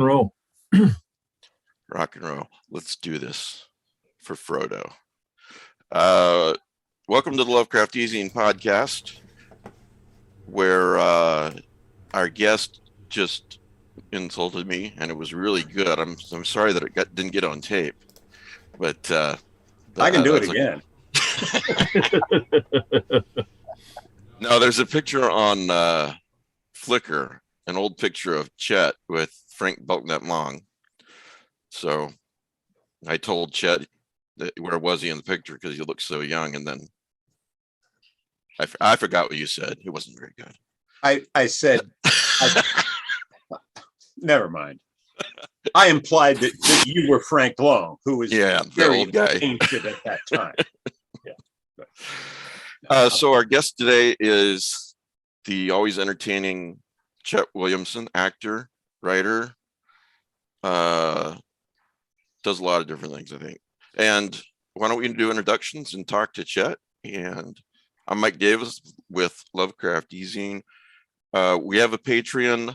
Roll. Rock and roll. Let's do this for Frodo. Welcome to the Lovecraft eZine podcast, where our guest just insulted me, and it was really good. I'm sorry that it didn't get on tape, but I can do it again. No, there's a picture on Flickr, an old picture of Chet with Frank Belknap Long. So I told Chet that where was he in the picture because he looked so young, and then I forgot what you said. It wasn't very good. I said, never mind. I implied that you were Frank Long, who was very old guy ancient at that time. So our guest today is the always entertaining Chet Williamson, actor, writer, does a lot of different things, I think. And why don't we do introductions and talk to Chet? And I'm Mike Davis with Lovecraft eZine. We have a Patreon,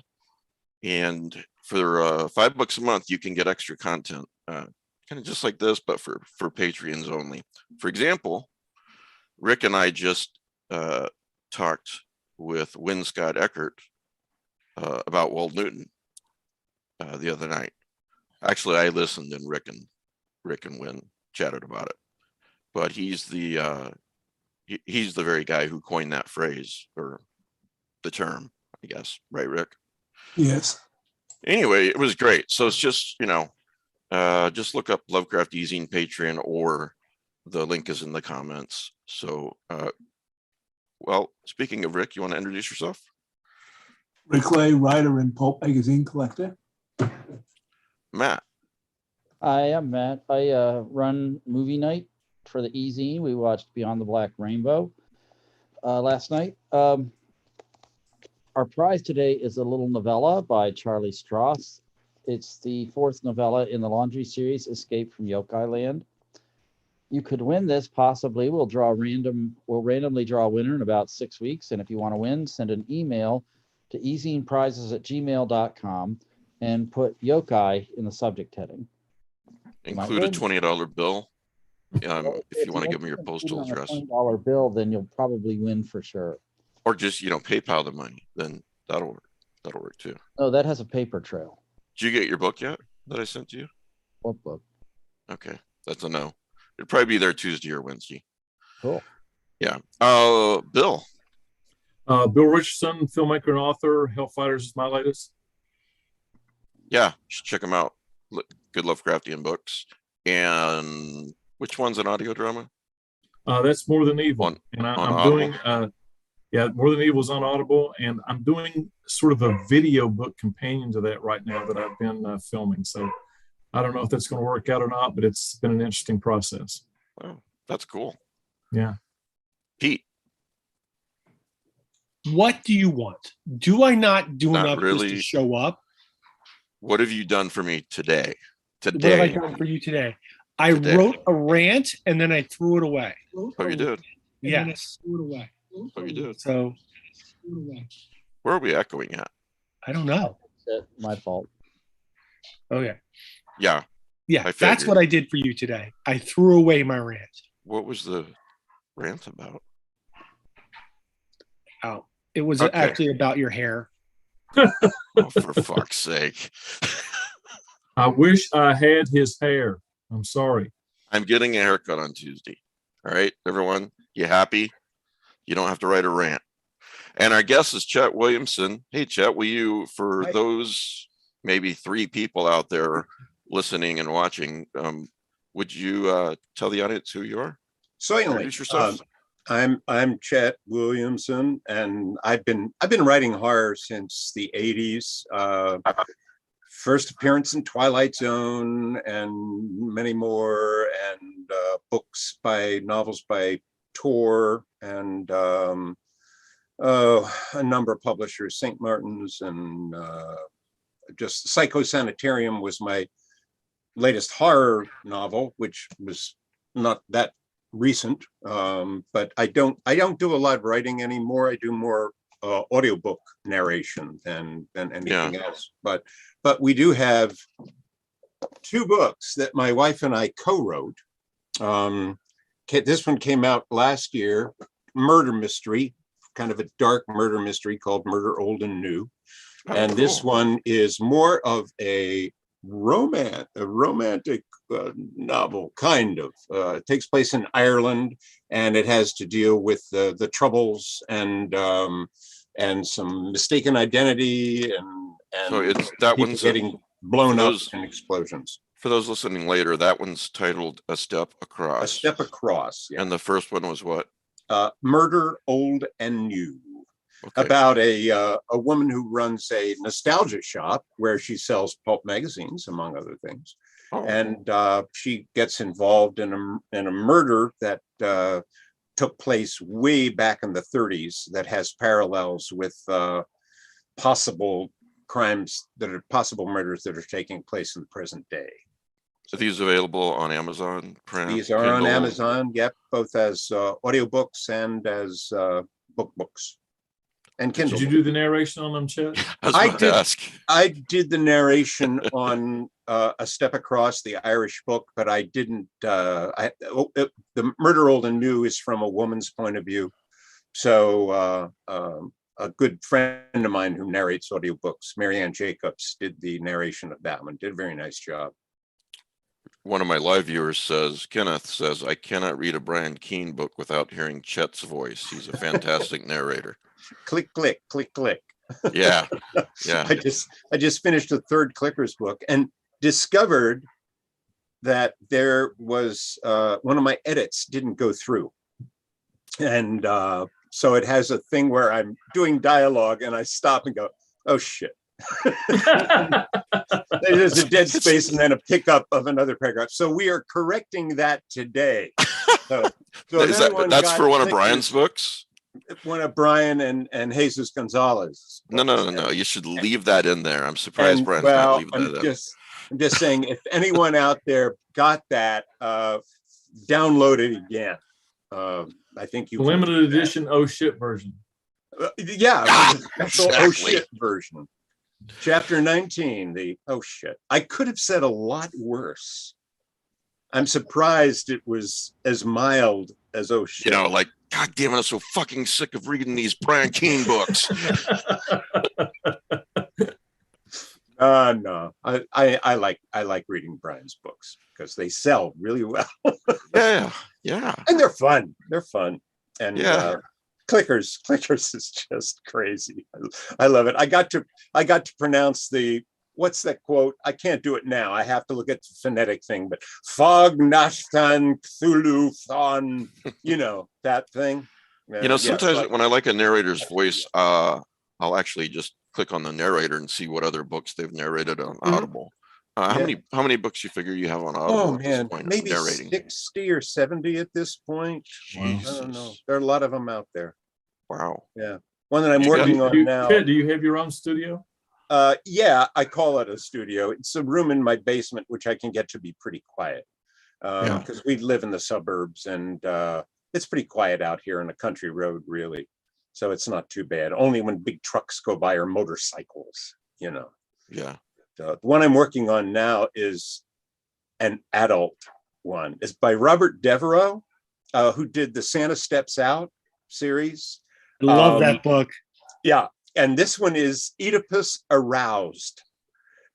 and for $5 a month, you can get extra content, kind of just like this, but for Patreons only. For example, Rick and I just talked with Wynne Scott Eckert about Walt Newton the other night. Actually, I listened, and Rick and Wynne chatted about it. But he's the very guy who coined that phrase, or the term, I guess. Right, Rick? Yes. Anyway, it was great. So it's just, just look up Lovecraft eZine Patreon, or the link is in the comments. So, well, speaking of Rick, you want to introduce yourself? Rick Lay, writer and pulp magazine collector. Matt. I am Matt. I run movie night for the eZine. We watched Beyond the Black Rainbow last night. Our prize today is a little novella by Charlie Stross. It's the 4th novella in the Laundry series, Escape from Yokai Land. You could win this, possibly. We'll randomly draw a winner in about 6 weeks. And if you want to win, send an email to ezineprizes@gmail.com and put yokai in the subject heading. Include a $20 bill if you want to give me your postal address. $20 bill, then you'll probably win for sure. Or just, PayPal the money. Then that'll work. That'll work too. Oh, that has a paper trail. Did you get your book yet that I sent to you? What book? Okay, that's a no. It'd probably be there Tuesday or Wednesday. Cool. Yeah. Bill. Bill Richardson, filmmaker and author. Hellfighters is my latest. Yeah, you should check them out. Good Lovecraftian books. And which one's an audio drama? That's More Than Evil. And I'm doing, More Than Evil is on Audible. And I'm doing sort of a video book companion to that right now that I've been filming. So I don't know if that's going to work out or not, but it's been an interesting process. Oh, that's cool. Yeah. Pete. What do you want? Do I not do enough really. just to show up? What have you done for me today? What have I done for you today? I wrote a rant and then I threw it away. Oh, you did? Yes. Oh, you did? So, where are we echoing at? I don't know. That's my fault. Okay. Yeah. Yeah, that's what I did for you today. I threw away my rant. What was the rant about? Oh, it was actually about your hair. Oh, for fuck's sake. I wish I had his hair. I'm sorry. I'm getting a haircut on Tuesday. All right, everyone. You happy? You don't have to write a rant. And our guest is Chet Williamson. Hey, Chet, will you, for those maybe 3 people out there listening and watching, would you tell the audience who you are? Certainly. Introduce yourself. I'm Chet Williamson, and I've been writing horror since the 80s. First appearance in Twilight Zone and many more, and novels by Tor, and a number of publishers, St. Martin's, and just Psychosanitarium was my latest horror novel, which was not that recent, but I don't do a lot of writing anymore. I do more audiobook narration than anything else. But we do have 2 books that my wife and I co-wrote. This one came out last year, murder mystery, kind of a dark murder mystery called Murder Old and New. And cool. This one is more of a romantic novel, kind of. It takes place in Ireland, and it has to deal with the troubles and some mistaken identity and so it's that people one's getting blown up in explosions. For those listening later, that one's titled A Step Across. A Step Across, yeah. And the first one was what? Murder Old and New. Okay. About a woman who runs a nostalgia shop where she sells pulp magazines, among other things. Oh. And she gets involved in a murder that took place way back in the 30s that has parallels with possible crimes that are possible murders that are taking place in the present day. Are these available on Amazon Prime? These are Kindle? On Amazon, yep, both as audiobooks and as books. And Kindle. Did you do the narration on them, Chet? I did the narration on A Step Across, the Irish book, but I didn't. The Murder Old and New is from a woman's point of view. So a good friend of mine who narrates audiobooks, Marianne Jacobs, did the narration of that one. Did a very nice job. One of my live viewers says, Kenneth says, I cannot read a Brian Keene book without hearing Chet's voice. He's a fantastic narrator. Click, click, click, click. Yeah. I just finished the 3rd Clickers book and discovered that there was one of my edits didn't go through. And so it has a thing where I'm doing dialogue and I stop and go, oh shit. There's a dead space and then a pickup of another paragraph. So we are correcting that today. So that's for one of Brian's books? One of Brian and Jesus Gonzalez. No. You should leave that in there. I'm surprised Brian's not leaving that in. I'm just saying, if anyone out there got that, download it again. I think you limited edition oh shit version. Special oh shit version. Chapter 19, the oh shit. I could have said a lot worse. I'm surprised it was as mild as oh shit. Like, God damn it, I'm so fucking sick of reading these Brian Keene books. No. I like reading Brian's books because they sell really well. Yeah. And they're fun. And Clickers is just crazy. I love it. I got to pronounce what's that quote? I can't do it now. I have to look at the phonetic thing, but Fog Nashtan Cthulhu Thon, that thing. Sometimes when I like a narrator's voice, I'll actually just click on the narrator and see what other books they've narrated on Audible. How many books you figure you have on Audible? Oh man, maybe narrating? 60 or 70 at this point. Jesus. I don't know. There are a lot of them out there. Wow. Yeah. One that I'm working on now. Do you have your own studio? Yeah, I call it a studio. It's a room in my basement, which I can get to be pretty quiet. Because we live in the suburbs and it's pretty quiet out here on a country road, really. So it's not too bad. Only when big trucks go by or motorcycles, Yeah. The one I'm working on now is an adult one. It's by Robert Devereaux, who did the Santa Steps Out series. I love that book. Yeah. And this one is Oedipus Aroused.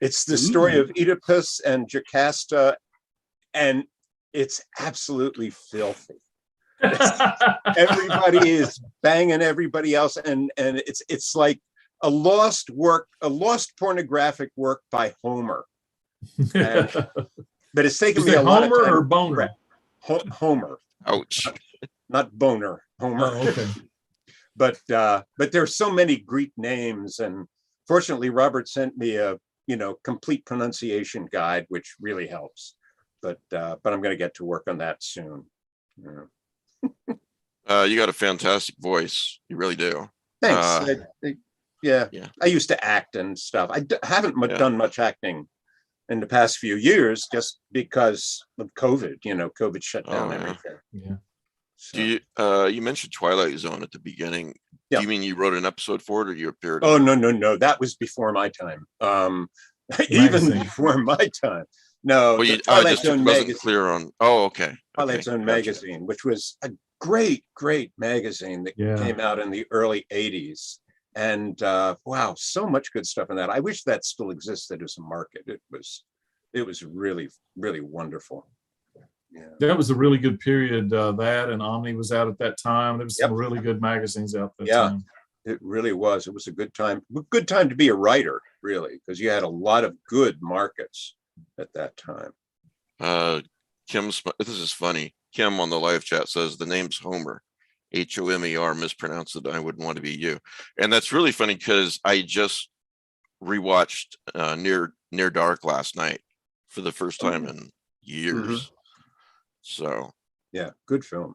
It's the story of Oedipus and Jocasta, and it's absolutely filthy. Everybody is banging everybody else, and it's like a lost pornographic work by Homer. But it's taken me a lot of time. Homer or Boner? Homer. Ouch. Not Boner. Homer. Oh, okay. But there's so many Greek names, and fortunately Robert sent me a complete pronunciation guide, which really helps. But I'm going to get to work on that soon. You got a fantastic voice. You really do. Thanks. I used to act and stuff. I haven't done much acting in the past few years, just because of COVID. COVID shut down everything. Yeah. So. You mentioned Twilight Zone at the beginning. Do you mean you wrote an episode for it, or you appeared? Oh, no. That was before my time. Even before my time. No, well, Twilight Zone wasn't clear on. Oh, okay. Twilight Zone magazine, which was a great magazine that came out in the early 80s. And wow, so much good stuff in that. I wish that still existed as a market. It was really, really wonderful. Yeah. That was a really good period. That and Omni was out at that time. There was some really good magazines out at that time. It really was. It was a good time. Good time to be a writer, really, because you had a lot of good markets at that time. This is funny. Kim on the live chat says the name's Homer, Homer, mispronounced it. I wouldn't want to be you. And that's really funny because I just rewatched Near Dark last night for the first time in years. So yeah, good film.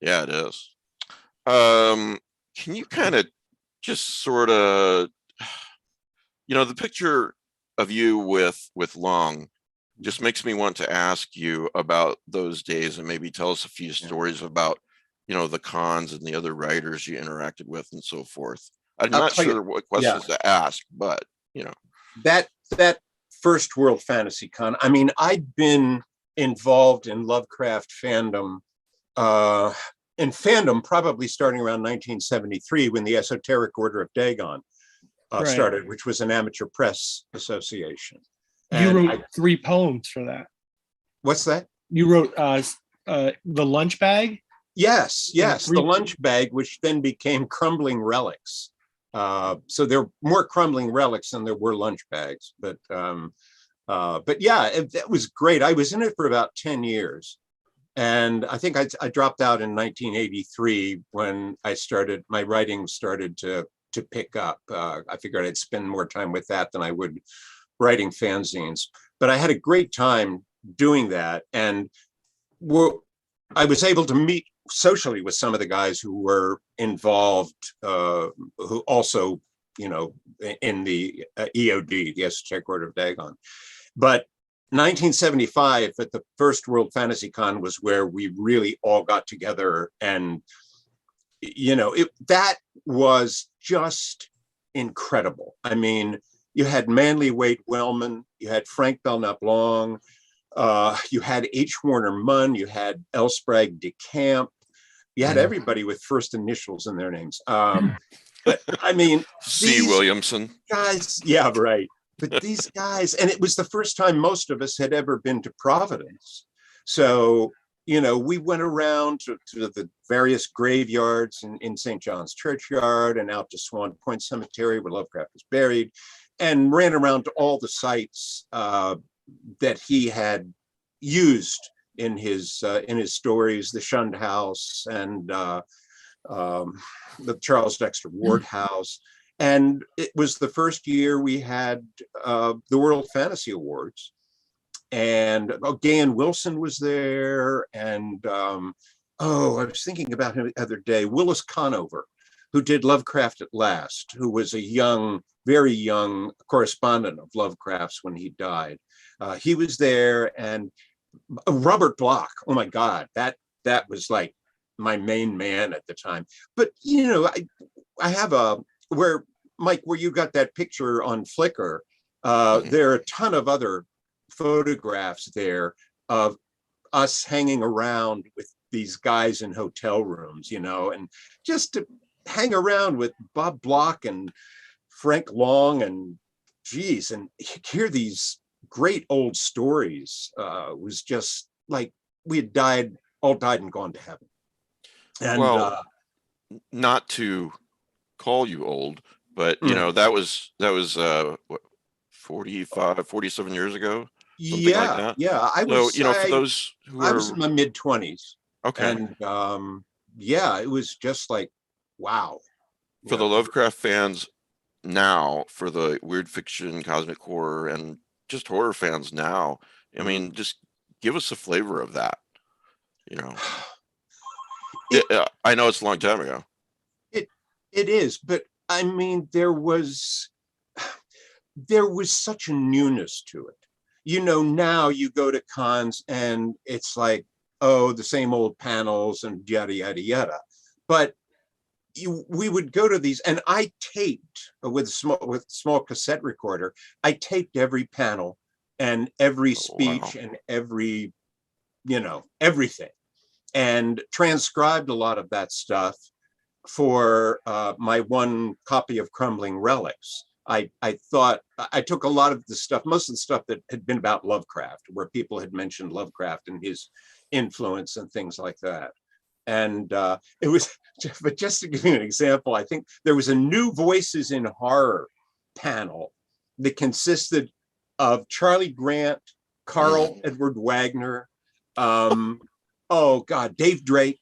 Yeah, it is. Can you kind of just sort of, the picture of you with Long just makes me want to ask you about those days and maybe tell us a few stories about, the cons and the other writers you interacted with and so forth. I'm not sure what questions to ask, but that first World Fantasy Con. I mean, I'd been involved in Lovecraft fandom, probably starting around 1973 when the Esoteric Order of Dagon started, which was an amateur press association. You wrote 3 poems for that. What's that? You wrote The Lunch Bag? Yes. The Lunch Bag, which then became Crumbling Relics. So there were more Crumbling Relics than there were lunch bags. But yeah, that was great. I was in it for about 10 years. And I think I dropped out in 1983 when my writing started to pick up. I figured I'd spend more time with that than I would writing fanzines. But I had a great time doing that. And I was able to meet socially with some of the guys who were involved, who also, in the EOD, the Esoteric Order of Dagon. But 1975 at the first World Fantasy Con was where we really all got together, and that was just incredible. I mean, you had Manly Wade Wellman, you had Frank Belknap Long, you had H. Warner Munn, you had L. Sprague de Camp, you had everybody with first initials in their names. But I mean, C. Williamson guys, yeah, right. But these guys, and it was the first time most of us had ever been to Providence. So, we went around to the various graveyards in St. John's Churchyard and out to Swan Point Cemetery where Lovecraft was buried, and ran around to all the sites that he had used in his stories, the Shunned House and the Charles Dexter Ward House. And it was the first year we had the World Fantasy Awards. And Gahan Wilson was there. And I was thinking about him the other day, Willis Conover, who did Lovecraft at Last, who was a very young correspondent of Lovecraft's when he died. He was there. And Robert Bloch, oh my God, that was like my main man at the time. But, I have where you got that picture on Flickr, there are a ton of other photographs there of us hanging around with these guys in hotel rooms, and just to hang around with Bob Bloch and Frank Long and and hear these great old stories was just like we had all died and gone to heaven. And not to call you old, but that was what, 47 years ago, something like that. I was for those who I was in my mid-20s. Okay. And it was just like, wow. For the Lovecraft fans now, for the weird fiction, cosmic horror, and just horror fans now, I mean, just give us a flavor of that. I know it's a long time ago. It is, but I mean, there was such a newness to it. Now you go to cons and it's like, oh, the same old panels and yada, yada, yada. But we would go to these, and I taped with small cassette recorder. I taped every panel and every speech and every, everything, and transcribed a lot of that stuff for my one copy of Crumbling Relics. I thought I took a lot of the stuff, most of the stuff that had been about Lovecraft, where people had mentioned Lovecraft and his influence and things like that. And it was, but just to give you an example, I think there was a New Voices in Horror panel that consisted of Charlie Grant, Carl Edward Wagner, Dave Drake,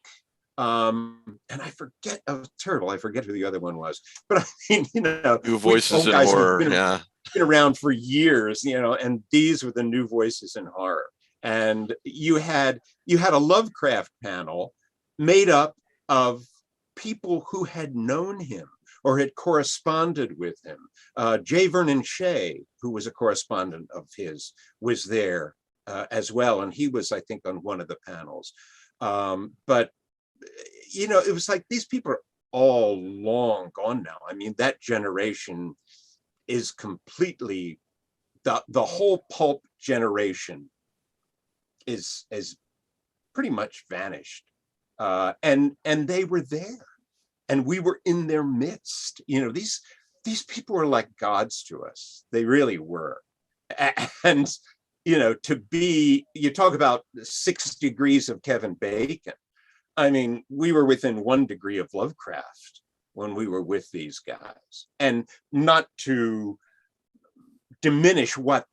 and I forget, terrible, I forget who the other one was. But I mean, New Voices in Horror, been around for years, and these were the New Voices in Horror. And you had a Lovecraft panel made up of people who had known him or had corresponded with him. J. Vernon Shea, who was a correspondent of his, was there as well. And he was, I think, on one of the panels. But, it was like these people are all long gone now. I mean, that generation is completely, the whole pulp generation is pretty much vanished. And they were there, and we were in their midst. These people were like gods to us. They really were. And you talk about 6 degrees of Kevin Bacon. I mean, we were within 1 degree of Lovecraft when we were with these guys, and not to diminish what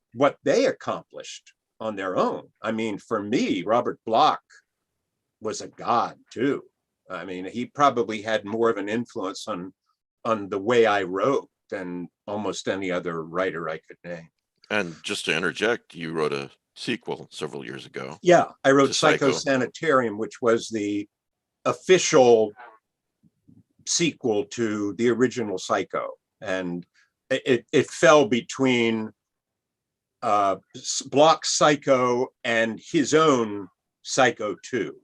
they accomplished on their own. I mean, for me, Robert Bloch was a god too. I mean, he probably had more of an influence on the way I wrote than almost any other writer I could name. And just to interject, you wrote a sequel several years ago. Yeah, I wrote Psycho Sanitarium, which was the official sequel to the original Psycho. And it fell between Bloch's Psycho and his own Psycho 2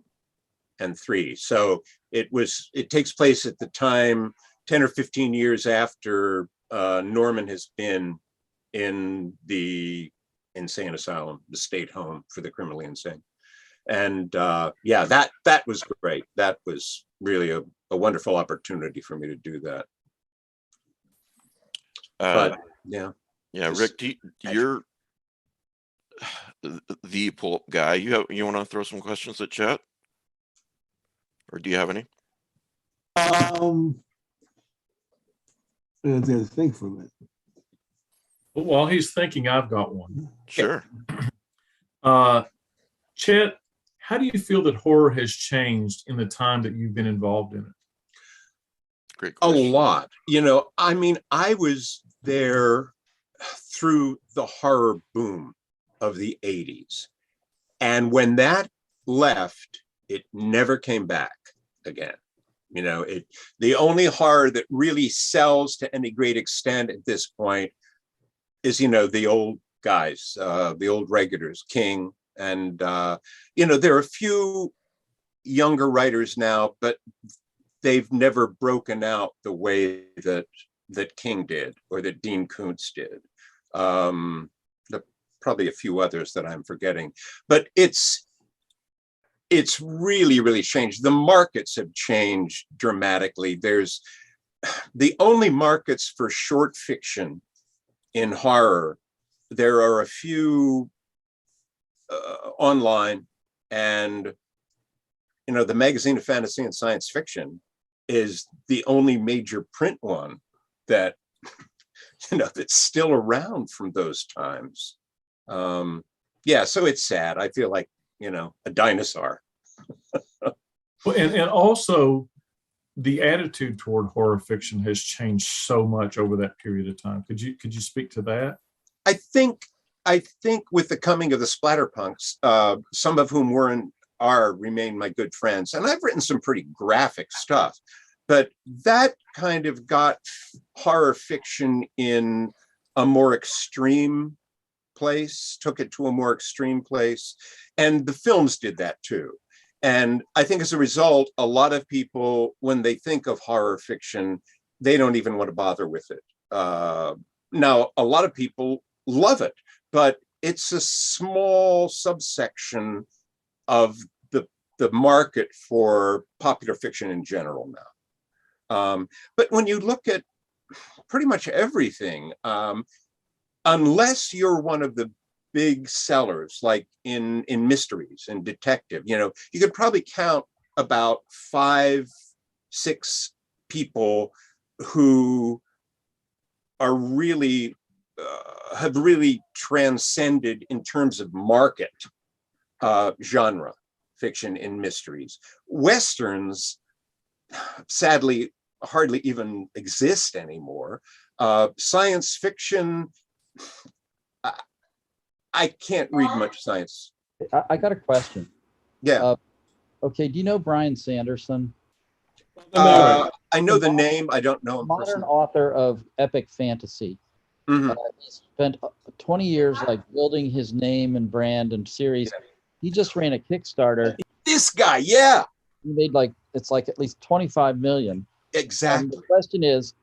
and 3. So it takes place at the time 10 or 15 years after Norman has been in the insane asylum, the state home for the criminally insane. And that was great. That was really a wonderful opportunity for me to do that. But Rick, you're the pulp guy. You want to throw some questions at Chet, or do you have any? I have to think for a minute. While he's thinking, I've got one. Sure. Chet, how do you feel that horror has changed in the time that you've been involved in it? Great question. A lot. I mean, I was there through the horror boom of the 80s. And when that left, it never came back again. The only horror that really sells to any great extent at this point is, the old guys, the old regulars, King. And, there are a few younger writers now, but they've never broken out the way that King did or that Dean Koontz did. Probably a few others that I'm forgetting, but it's really, really changed. The markets have changed dramatically. There's the only markets for short fiction in horror. There are a few online, and the Magazine of Fantasy and Science Fiction is the only major print one that that's still around from those times. So it's sad. I feel like a dinosaur. Well, and also the attitude toward horror fiction has changed so much over that period of time. Could you speak to that? I think with the coming of the splatterpunks, some of whom remain my good friends, and I've written some pretty graphic stuff, but that kind of got horror fiction in a more extreme place, took it to a more extreme place, and the films did that too. And I think as a result, a lot of people, when they think of horror fiction, they don't even want to bother with it. Now, a lot of people love it, but it's a small subsection of the market for popular fiction in general now. But when you look at pretty much everything, unless you're one of the big sellers, like in mysteries and detective, you could probably count about 5, 6 people who are really have really transcended in terms of market genre fiction in mysteries. Westerns, sadly, hardly even exist anymore. Science fiction, I can't read much science. I got a question. Yeah. Okay, do you know Brian Sanderson? I know the name. I don't know him Modern personally. author of epic fantasy. Mm-hmm. He spent 20 years building his name and brand and series. Yeah. He just ran a Kickstarter. This guy, yeah. He made it's at least 25 million. Exactly. And the question is,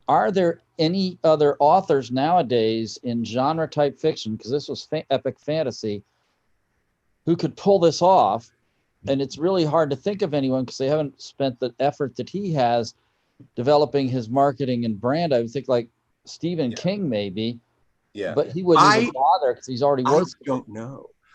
are there any other authors nowadays in genre type fiction, because this was epic fantasy, who could pull this off? And it's really hard to think of anyone because they haven't spent the effort that he has developing his marketing and brand. I would think like Stephen King maybe, but he wouldn't even bother because he's already worth.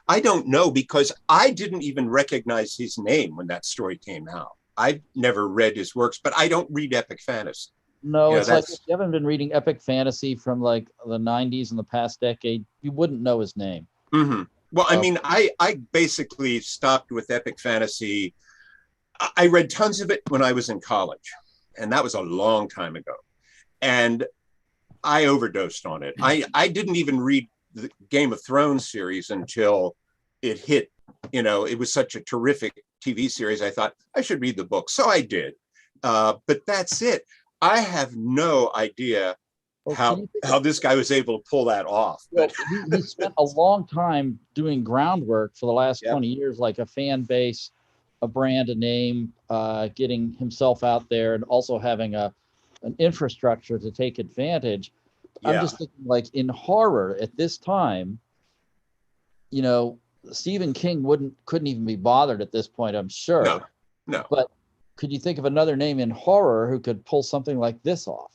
I don't know because I didn't even recognize his name when that story came out. I've never read his works, but I don't read epic fantasy. No, it's like if you haven't been reading epic fantasy from like the 90s and the past decade, you wouldn't know his name. Mm-hmm. Well, I mean, I basically stopped with epic fantasy. I read tons of it when I was in college, and that was a long time ago. And I overdosed on it. I didn't even read the Game of Thrones series until it hit. It was such a terrific TV series. I thought I should read the book. So I did. But that's it. I have no idea how this guy was able to pull that off. Well, he spent a long time doing groundwork for the last 20 years, like a fan base, a brand, a name, getting himself out there, and also having an infrastructure to take advantage. I'm just thinking, like in horror at this time, Stephen King couldn't even be bothered at this point, I'm sure. No. But could you think of another name in horror who could pull something like this off?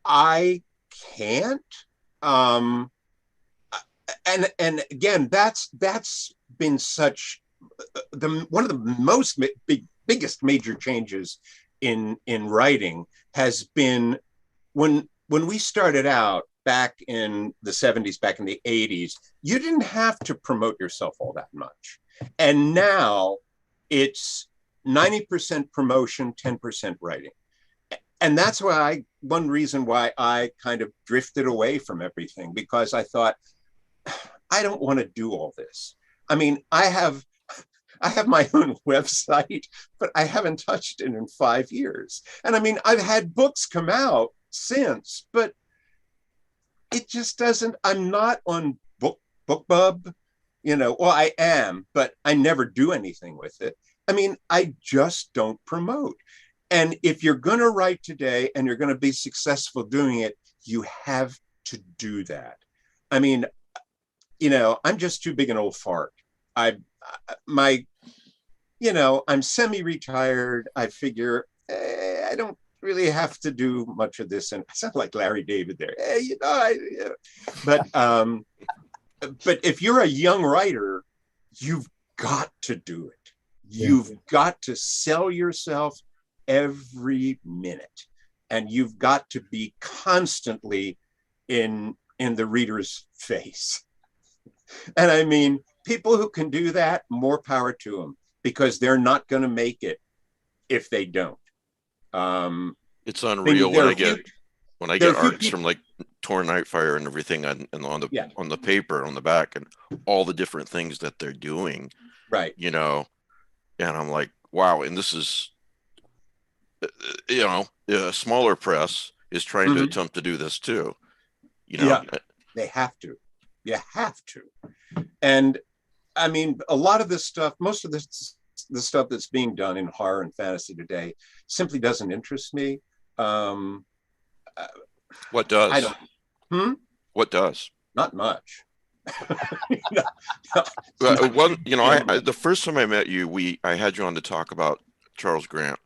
I can't. And again, that's been such one of the biggest major changes in writing has been when we started out back in the 70s, back in the 80s, you didn't have to promote yourself all that much. And now it's 90% promotion, 10% writing. And that's one reason why I kind of drifted away from everything, because I thought, I don't want to do all this. I mean, I have my own website, but I haven't touched it in 5 years. And I mean, I've had books come out since, but it just doesn't, I'm not on BookBub, well, I am, but I never do anything with it. I mean, I just don't promote. And if you're going to write today and you're going to be successful doing it, you have to do that. I mean, I'm just too big an old fart. I'm semi-retired. I figure I don't really have to do much of this. And I sound like Larry David there. But if you're a young writer, you've got to do it. You've got to sell yourself every minute, and you've got to be constantly in the reader's face. And I mean, people who can do that, more power to them, because they're not going to make it if they don't. It's unreal when I get arts from like Torn Nightfire and everything on the paper on the back and all the different things that they're doing, right? And I'm like, wow. And this is, a smaller press is trying to attempt to do this too. They have to. You have to. And I mean, a lot of this stuff, most of this, the stuff that's being done in horror and fantasy today simply doesn't interest me. What does? I don't. What does? Not much. Well, you know, the first time I met you, I had you on to talk about Charles Grant,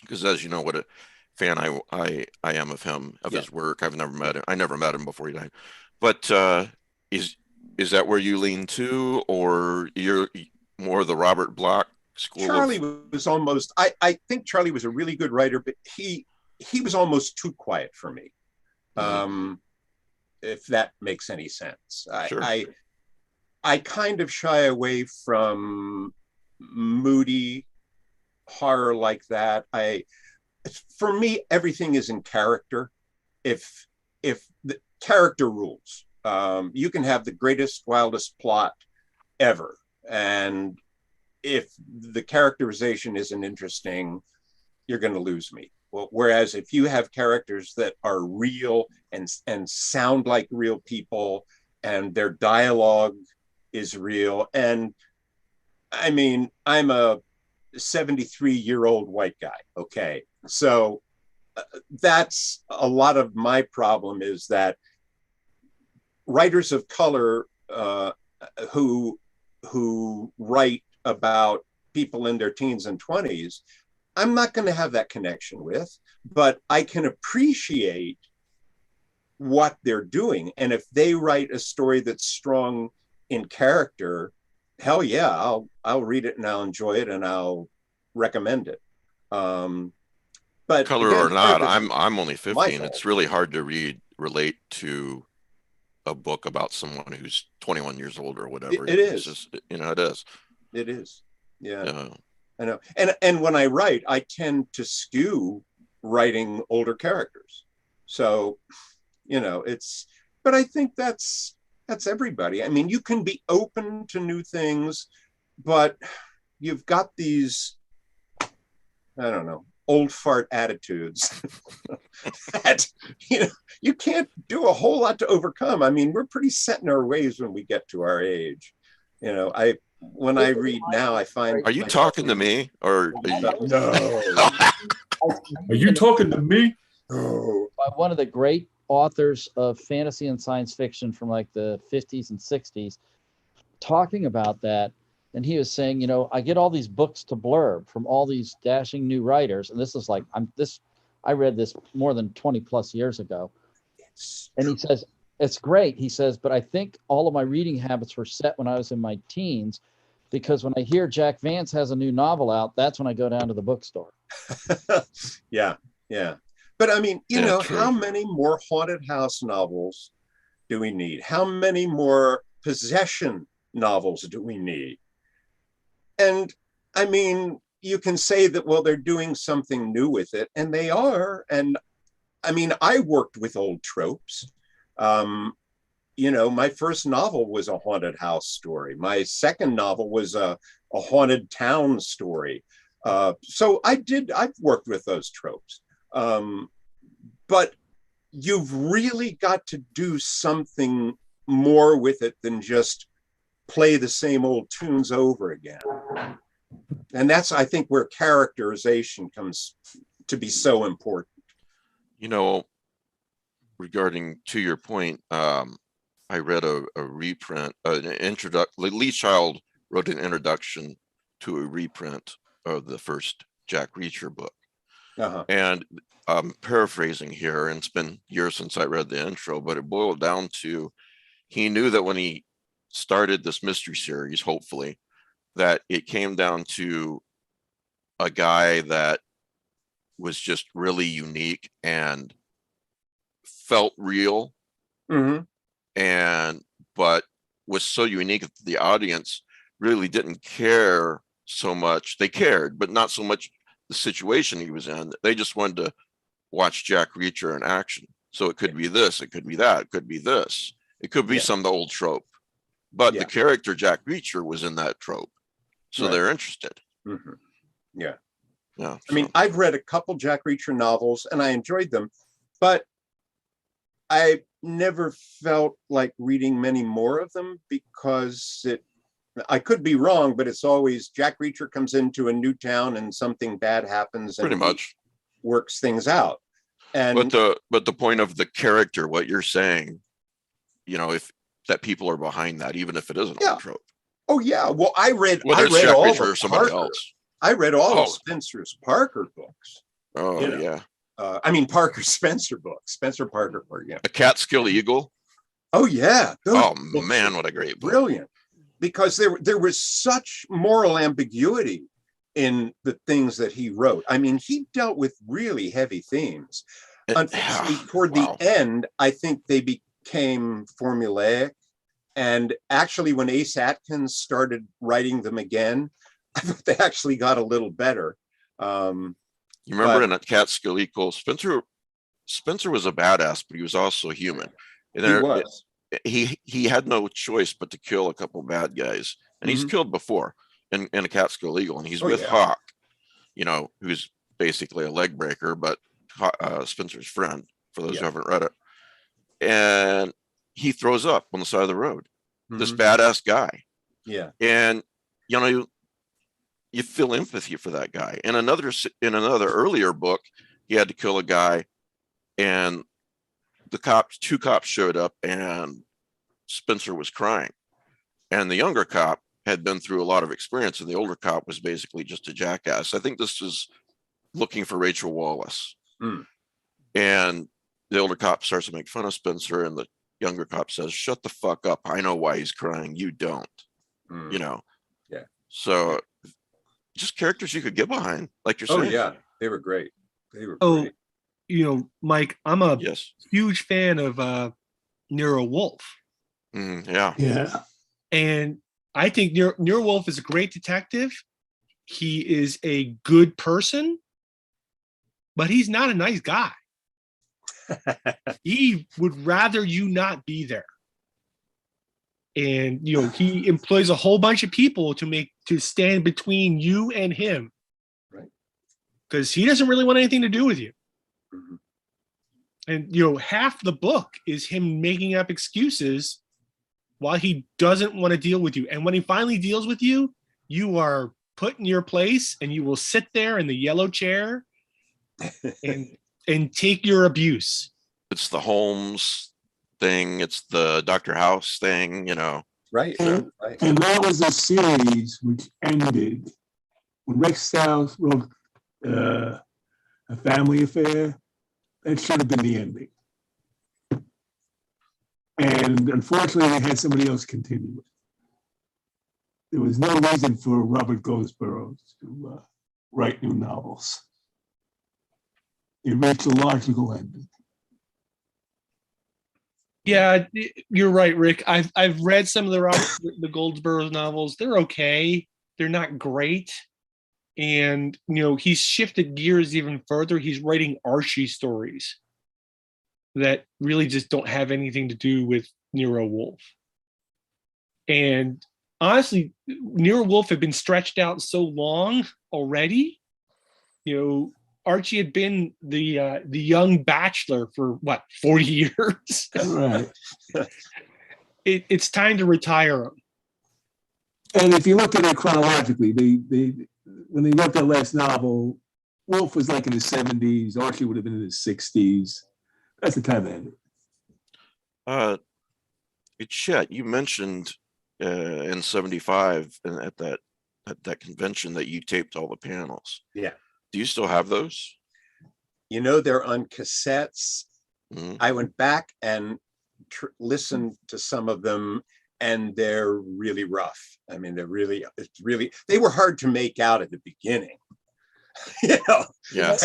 because as you know, what a fan I am of him, of his work. I've never met him. I never met him before he died. But is that where you lean to, or you're more the Robert Bloch school? Charlie was almost. I think Charlie was a really good writer, but he was almost too quiet for me. If that makes any sense. Sure. I kind of shy away from moody horror like that. For me, everything is in character. If the character rules, you can have the greatest, wildest plot ever, and if the characterization isn't interesting, you're going to lose me. Well, whereas if you have characters that are real and sound like real people, and their dialogue is real, and I mean, I'm a 73-year-old white guy. Okay, so that's a lot of my problem, is that writers of color who write about people in their teens and 20s, I'm not going to have that connection with, but I can appreciate what they're doing. And if they write a story that's strong in character, hell yeah, I'll read it and I'll enjoy it and I'll recommend it. But color again, or not, I'm only 15. It's really hard to relate to a book about someone who's 21 years old or whatever. It is. Just, you know, it is. It is. Yeah. I know. And when I write, I tend to skew writing older characters. So, you know, but I think that's everybody. I mean, you can be open to new things, but you've got these, I don't know, old fart attitudes that, you know, you can't do a whole lot to overcome. I mean, we're pretty set in our ways when we get to our age. You know, when I read now, I find. Are you talking to me, or no? Are you talking to me? No. One of the great authors of fantasy and science fiction from like the 50s and 60s, talking about that, and he was saying, you know, I get all these books to blurb from all these dashing new writers, and this is like I read this more than 20 plus years ago, and he says it's great. He says, but I think all of my reading habits were set when I was in my teens, because when I hear Jack Vance has a new novel out, that's when I go down to the bookstore. Yeah. But I mean, you know, true. How many more haunted house novels do we need? How many more possession novels do we need? And I mean, you can say that, well, they're doing something new with it, and they are. And I mean, I worked with old tropes. You know, my first novel was a haunted house story. My second novel was a haunted town story. So I've worked with those tropes. But you've really got to do something more with it than just play the same old tunes over again. And that's, I think, where characterization comes to be so important. You know, regarding to your point, I read a reprint, Lee Child wrote an introduction to a reprint of the first Jack Reacher book. And I'm paraphrasing here, and it's been years since I read the intro, but it boiled down to, he knew that when he started this mystery series, hopefully, that it came down to a guy that was just really unique and felt real, but was so unique that the audience really didn't care so much. They cared, but not so much the situation he was in. They just wanted to watch Jack Reacher in action. So it could be this, it could be that, it could be this, it could be some old trope, but the character Jack Reacher was in that trope, so they're interested. Yeah. I mean, I've read a couple Jack Reacher novels and I enjoyed them, but I never felt like reading many more of them, because I could be wrong, but it's always Jack Reacher comes into a new town and something bad happens and pretty much works things out. And but the point of the character, what you're saying, you know, if that people are behind that, even if it isn't a trope. Oh yeah. Well, I read Jack all Reacher or somebody else. I read all of Spencer's Parker books. Oh, you know? Yeah. I mean, Parker Spencer books, Spencer Parker. Yeah. A Catskill Eagle. Oh yeah. Man, what a great book. Brilliant. Because there was such moral ambiguity in the things that he wrote. I mean, he dealt with really heavy themes. Unfortunately, toward the end, I think they became formulaic. And actually, when Ace Atkins started writing them again, I thought they actually got a little better. You remember in a Catskill Eagle, Spencer was a badass, but he was also human. And he was. He had no choice but to kill a couple bad guys, and he's killed before in a Catskill Eagle, and he's with Hawk, you know, who's basically a leg breaker, but Spencer's friend, for those who haven't read it. And he throws up on the side of the road, this badass guy. Yeah. And, you know, you feel empathy for that guy. In another earlier book, he had to kill a guy, and two cops showed up, and Spencer was crying. And the younger cop had been through a lot of experience, and the older cop was basically just a jackass. I think this is looking for Rachel Wallace. And the older cop starts to make fun of Spencer, and the younger cop says, "Shut the fuck up. I know why he's crying. You don't." You know? Yeah. So just characters you could get behind, like you're saying. Oh, yeah. They were great. They were great. You know, Mike, I'm a huge fan of Nero Wolfe. Yeah. And I think Nero Wolfe is a great detective. He is a good person, but he's not a nice guy. He would rather you not be there. And, you know, he employs a whole bunch of people to stand between you and him. Right. Because he doesn't really want anything to do with you. And, you know, half the book is him making up excuses while he doesn't want to deal with you. And when he finally deals with you, you are put in your place, and you will sit there in the yellow chair and take your abuse. It's the Holmes thing. It's the Dr. House thing, you know. Right. And that was a series which ended when Rex Stiles wrote A Family Affair. That should have been the ending. And unfortunately, they had somebody else continue it. There was no reason for Robert Goldsborough to write new novels. It reached a logical ending. Yeah, you're right, Rick. I've read some of the Goldsborough novels. They're okay. They're not great. And, you know, he's shifted gears even further. He's writing Archie stories that really just don't have anything to do with Nero Wolfe. And honestly, Nero Wolfe had been stretched out so long already. You know, Archie had been the young bachelor for 40 years. Right. It's time to retire him. And if you look at it chronologically, when they wrote that last novel, Wolfe was like in his 70s. Archie would have been in his 60s. That's the time it ended. Chet, you mentioned in 75 and at that convention that you taped all the panels. Yeah. Do you still have those? You know, they're on cassettes. I went back and listened to some of them, and they're really rough. I mean, they were hard to make out at the beginning. You know? Yeah.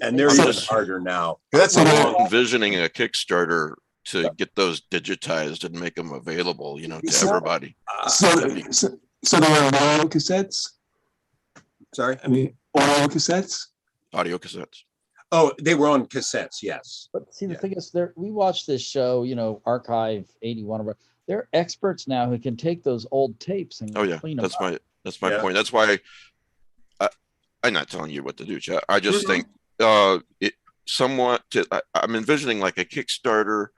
And they're even harder now. That's I'm envisioning a Kickstarter to get those digitized and make them available, you know, to everybody. So they were on audio cassettes? Sorry? I mean, audio cassettes? Audio cassettes. Oh, they were on cassettes, yes. But see, the thing is, we watched this show, you know, Archive 81. They're experts now who can take those old tapes and clean them up. That's my point. That's why I'm not telling you what to do, Chet. I just think I'm envisioning like a Kickstarter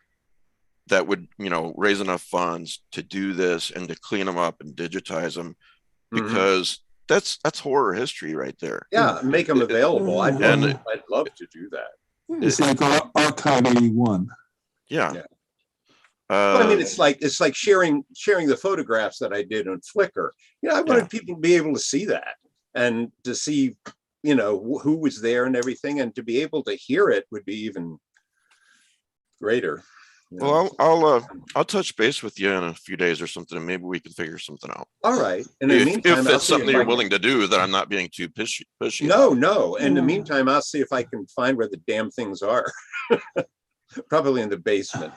that would, raise enough funds to do this and to clean them up and digitize them, because that's horror history right there. Yeah, make them available. I'd love to do that. It's like Archive 81. Yeah. Well, I mean, it's like sharing the photographs that I did on Flickr. I wanted people to be able to see that and to see, who was there and everything, and to be able to hear it would be even greater. Well, I'll touch base with you in a few days or something, and maybe we can figure something out. All right. And in the meantime, if it's something you're willing to do, that I'm not being too pushy. No. In the meantime, I'll see if I can find where the damn things are. Probably in the basement,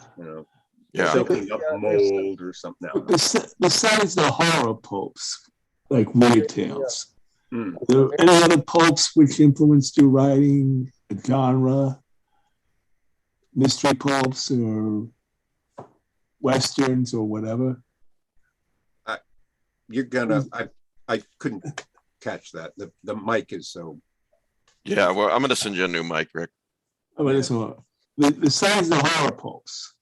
Yeah. soaking up mold or something. Besides the horror pulps, like weird tales, are there any other pulps which influenced your writing, a genre? Mystery pulps or westerns or whatever? I couldn't catch that. The mic is so. Yeah, well, I'm gonna send you a new mic, Rick. Besides the horror pulps,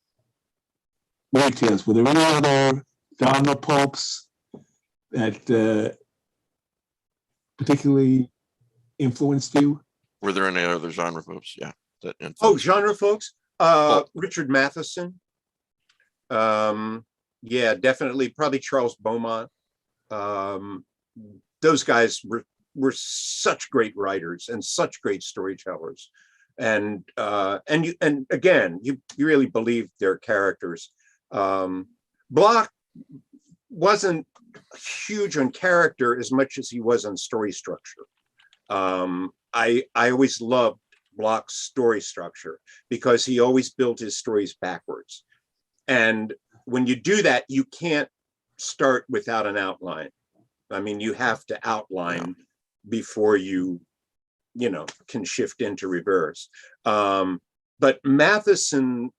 weird tales, were there any other genre pulps that particularly influenced you? Were there any other genre pulps? Yeah. Genre folks? Richard Matheson. Yeah, definitely. Probably Charles Beaumont. Those guys were such great writers and such great storytellers. And again, you really believed their characters. Bloch wasn't huge on character as much as he was on story structure. I always loved Bloch's story structure because he always built his stories backwards. And when you do that, you can't start without an outline. I mean, you have to outline before you can shift into reverse. But Matheson,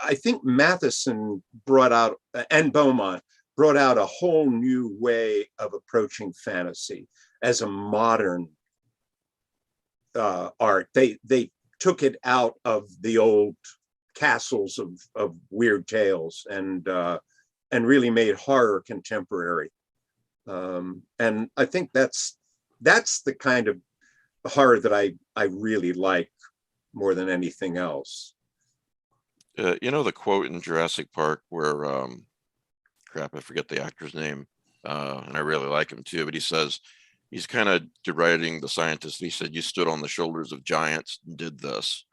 I think Matheson brought out, and Beaumont brought out, a whole new way of approaching fantasy as a modern art. They took it out of the old castles of weird tales and really made horror contemporary. And I think that's the kind of horror that I really like more than anything else. The quote in Jurassic Park where I forget the actor's name, and I really like him too, but he says, he's kind of deriding the scientist. He said, "You stood on the shoulders of giants and did this."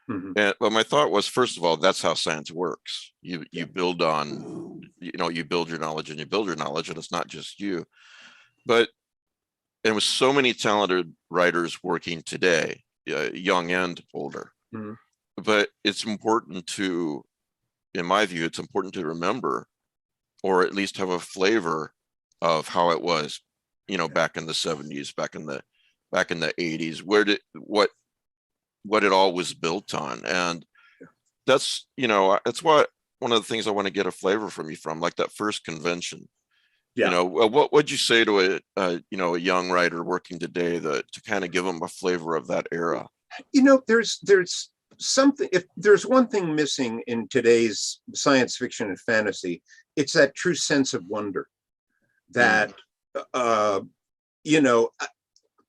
And my thought was, first of all, that's how science works. You build on, you build your knowledge and you build your knowledge, and it's not just you. But and with so many talented writers working today, young and older, but it's important to, in my view, it's important to remember, or at least have a flavor of how it was, back in the 70s, back in the 80s, what it all was built on. And that's, that's what, one of the things I want to get a flavor from you from, like that first convention. What would you say to a young writer working today to kind of give them a flavor of that era? There's something, if there's one thing missing in today's science fiction and fantasy, it's that true sense of wonder that,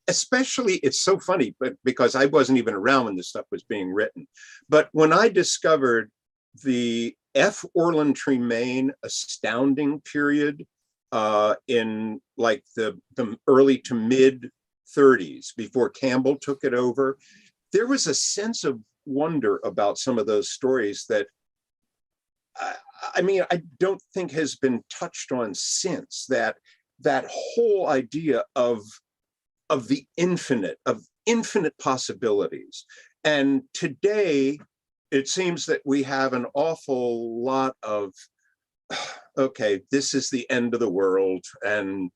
especially, it's so funny, but because I wasn't even around when this stuff was being written. But when I discovered the F. Orland Tremaine astounding period in like the early to mid 30s, before Campbell took it over, there was a sense of wonder about some of those stories that I don't think has been touched on since. That whole idea of the infinite possibilities. And today, it seems that we have an awful lot of, okay, this is the end of the world, and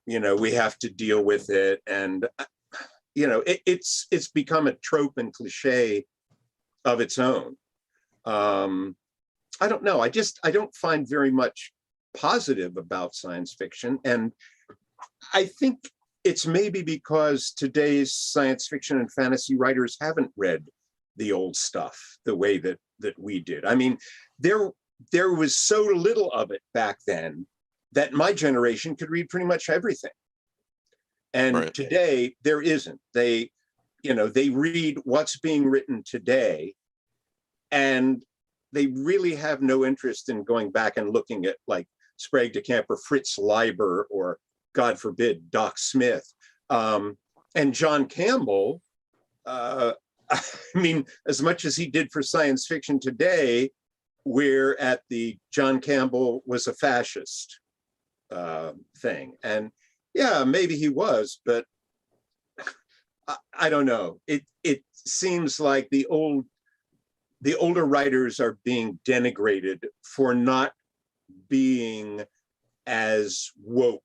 we have to deal with it, and it's become a trope and cliche of its own. I don't know. I don't find very much positive about science fiction, and I think it's maybe because today's science fiction and fantasy writers haven't read the old stuff the way that we did. I mean, there there was so little of it back then that my generation could read pretty much everything. And today there isn't. They read what's being written today, and they really have no interest in going back and looking at like Sprague de Camp or Fritz Leiber or, God forbid, Doc Smith. And John Campbell, I mean, as much as he did for science fiction today, we're at the John Campbell was a fascist thing. And yeah, maybe he was, but I don't know. It seems like the older writers are being denigrated for not being as woke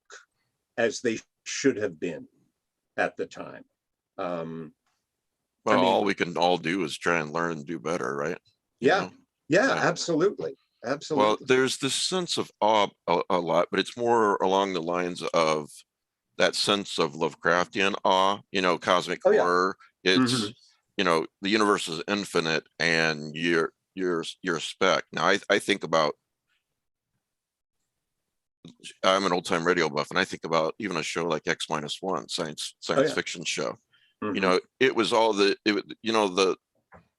as they should have been at the time. Well, I mean, all we can all do is try and learn and do better, right? Yeah, absolutely. Absolutely. Well, there's this sense of awe a lot, but it's more along the lines of that sense of Lovecraftian awe, cosmic horror. It's, the universe is infinite and you're a speck. Now, I think about, I'm an old time radio buff, and I think about even a show like X-1 science fiction show. It was all the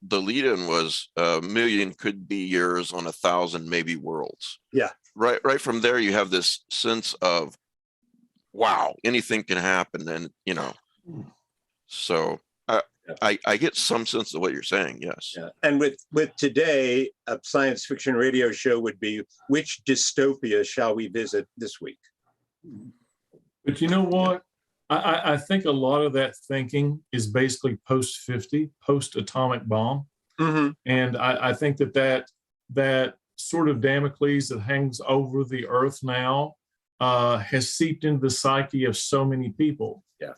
lead-in was a million could be years on 1,000 maybe worlds. Yeah. Right from there, you have this sense of, wow, anything can happen. And, so I get some sense of what you're saying. Yes. Yeah. And with today, a science fiction radio show would be, which dystopia shall we visit this week? But you know what? I think a lot of that thinking is basically post-50, post-atomic bomb. And I think that sort of Damocles that hangs over the earth now has seeped into the psyche of so many people. Yeah.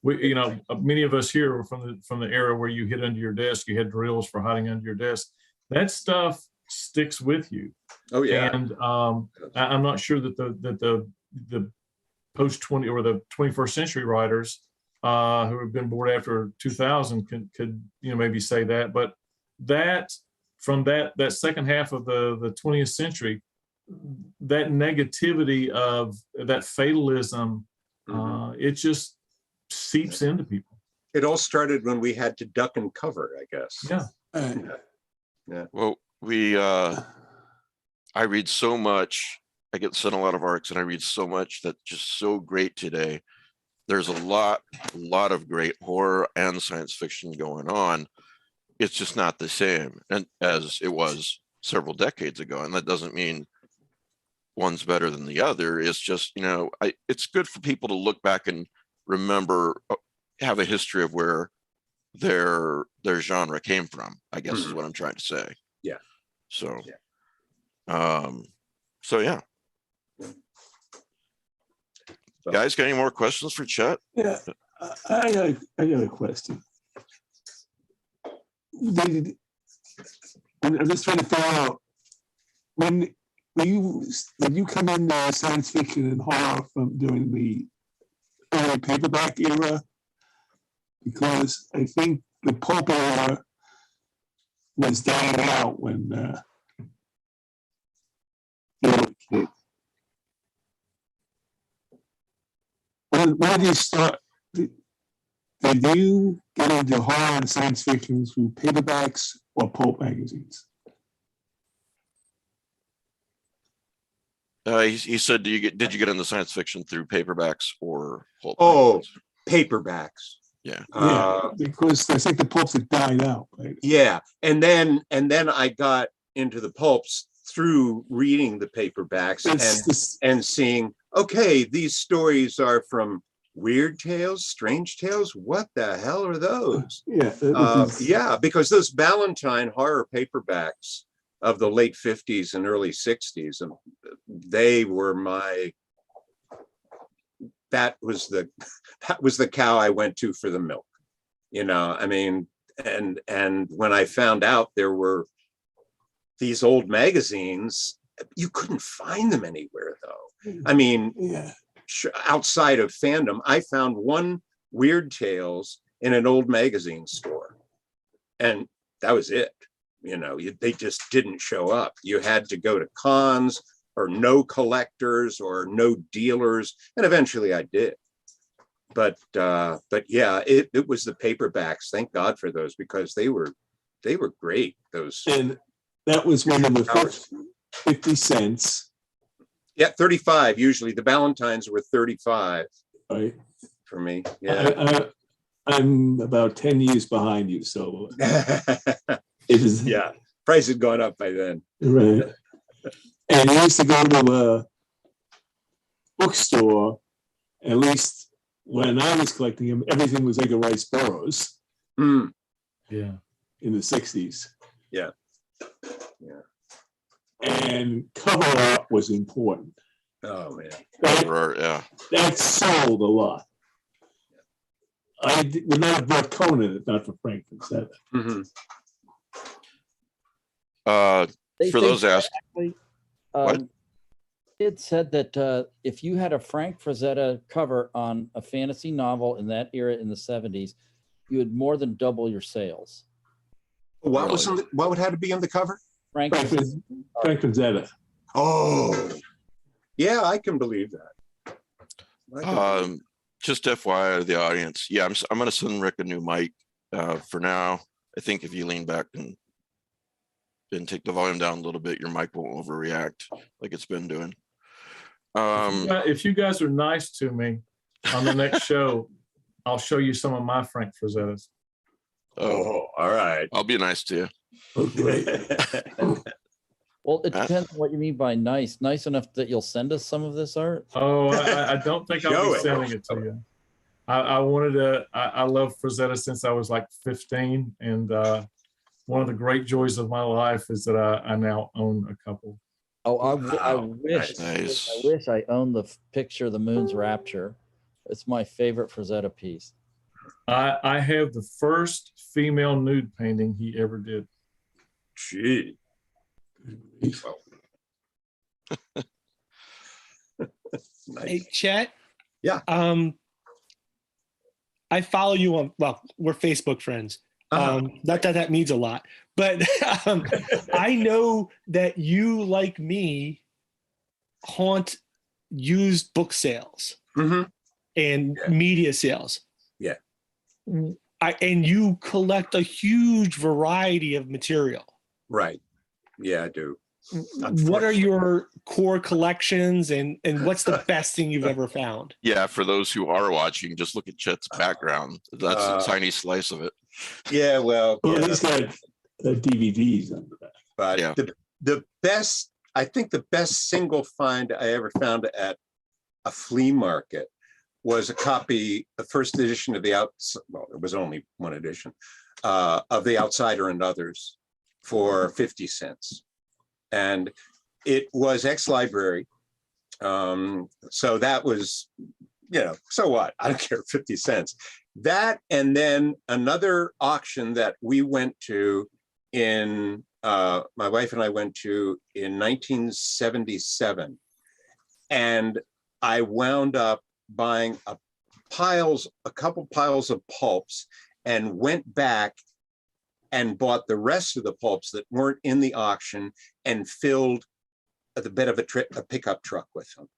Many of us here were from the era where you hid under your desk, you had drills for hiding under your desk. That stuff sticks with you. Oh yeah. And I'm not sure that the post-20 or the 21st century writers who have been born after 2000 could maybe say that, but that from that second half of the 20th century, that negativity of that fatalism, it just seeps into people. It all started when we had to duck and cover, I guess. Yeah. Yeah. Well, I read so much. I get sent a lot of arcs, and I read so much that's just so great today. There's a lot of great horror and science fiction going on. It's just not the same as it was several decades ago. And that doesn't mean one's better than the other. It's just, it's good for people to look back and remember, have a history of where their genre came from, I guess is what I'm trying to say. Yeah. So, yeah. Guys, got any more questions for Chet? Yeah, I got a question. I'm just trying to figure out when you come into science fiction and horror from during the early paperback era, because I think the pulp era was dying out when you were a kid. When did you start? Did you get into horror and science fiction through paperbacks or pulp magazines? He said, did you get into science fiction through paperbacks or pulp? Oh, paperbacks. Yeah. Because I think the pulps had died out. Right? Yeah, and then I got into the pulps through reading the paperbacks and seeing, okay, these stories are from Weird Tales, Strange Tales. What the hell are those? Yeah, because those Ballantine horror paperbacks of the late 50s and early 60s, they were that was the cow I went to for the milk. I mean, and when I found out there were these old magazines, you couldn't find them anywhere though. I mean, outside of fandom, I found one Weird Tales in an old magazine store, and that was it. they just didn't show up. You had to go to cons or no collectors or no dealers, and eventually I did. But yeah, it was the paperbacks. Thank God for those, because they were great. Those, and that was when they were 50 cents. Yeah, 35 usually. The Valentines were 35. Right. For me. Yeah. I'm about 10 years behind you, so it is. Yeah, price had gone up by then. Right. And I used to go to a bookstore, at least when I was collecting them, everything was Edgar Rice Burroughs. Mm. Yeah. In the 60s. Yeah. And cover art was important. Oh man. That sold a lot. I would not have bought Conan if not for Frank Frazetta. Mm-hmm. For those asking, what? It said that if you had a Frank Frazetta cover on a fantasy novel in that era in the 70s, you would more than double your sales. What would have to be on the cover? Frank Frazetta. Oh, yeah, I can believe that. Just FYI to the audience, yeah, I'm going to send Rick a new mic for now. I think if you lean back and take the volume down a little bit, your mic won't overreact like it's been doing. If you guys are nice to me on the next show, I'll show you some of my Frank Frazettas. Oh, all right. I'll be nice to you. Okay. Well, it depends on what you mean by nice. Nice enough that you'll send us some of this art? Oh, I don't think I'll be sending it to you. I wanted to, I love Frazetta since I was like 15. And one of the great joys of my life is that I now own a couple. Oh, I wish. Nice. I wish I owned the picture of the Moon's Rapture. It's my favorite Frazetta piece. I have the first female nude painting he ever did. Gee. Nice. Hey, Chet. Yeah. I follow you on, well, we're Facebook friends. Not that means a lot, but I know that you, like me, haunt used book sales and media sales. Yeah. And you collect a huge variety of material. Right. Yeah, I do. What are your core collections, and what's the best thing you've ever found? Yeah, for those who are watching, just look at Chet's background. That's a tiny slice of it. Yeah, well, he's got the DVDs on the back. But yeah. the best, I think the best single find I ever found at a flea market was a copy, the first edition of it was only one edition, of The Outsider and Others for 50 cents. And it was ex-library. So that was, so what? I don't care, 50 cents. That, and then another auction that we went to in, my wife and I went to in 1977. And I wound up buying a couple piles of pulps and went back and bought the rest of the pulps that weren't in the auction and filled the bed of a pickup truck with them.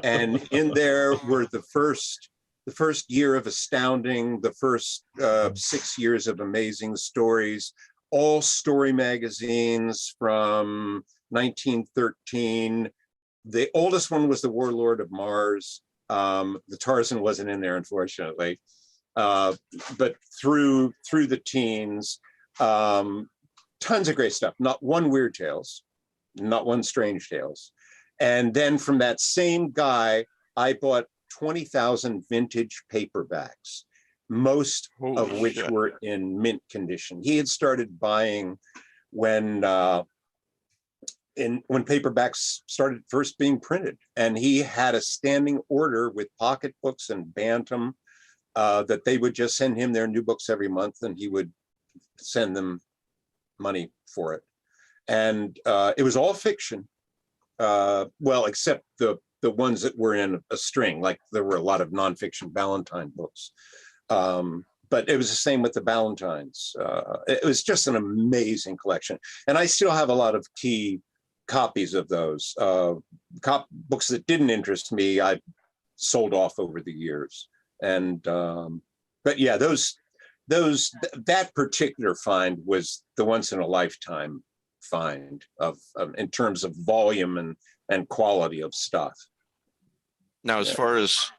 And in there were the first year of Astounding, the first 6 years of Amazing Stories, all story magazines from 1913. The oldest one was The Warlord of Mars. The Tarzan wasn't in there, unfortunately. But through the teens, tons of great stuff. Not one Weird Tales, not one Strange Tales. And then from that same guy, I bought 20,000 vintage paperbacks, most of which were in mint condition. He had started buying when paperbacks started first being printed, and he had a standing order with Pocketbooks and Bantam that they would just send him their new books every month, and he would send them money for it. And it was all fiction, well, except the ones that were in a string. Like there were a lot of nonfiction Valentine books, but it was the same with the Ballantines. It was just an amazing collection. And I still have a lot of key copies of those. Books that didn't interest me, I sold off over the years. And, but yeah, that particular find was the once in a lifetime find of in terms of volume and quality of stuff. Now, as far as